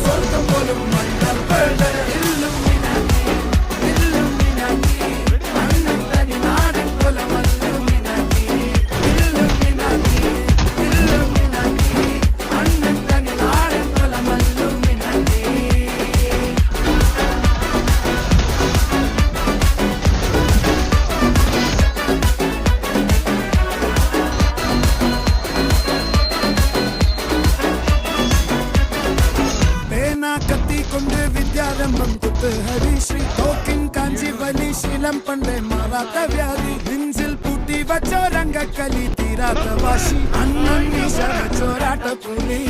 സ്വർഗം പോലും മണ്ണപ്പേട് Illuminati Illuminati അണ്ണൻ തനി നാടൻ കൊലമല്ലുമിനാറ്റി ഇല്ലുമിനാറ്റി ഇല്ലുമിനാറ്റി അണ്ണൻ തനി നാടൻ കൊലമല്ലുമിനാറ്റി. കത്തി കൊണ്ട് വിദ്യാരംഭം കുത്ത് ഹരിശ്രീ തോക്കിൻ കാഞ്ചി വലി ശീലം പണ്ടേ മാറാത്ത വ്യാധി നെഞ്ചിൽ പൂട്ടി വച്ചോ രംഗക്കലി തീരാത്ത വാശി അണ്ണൻ ചോരാട്ട പുലി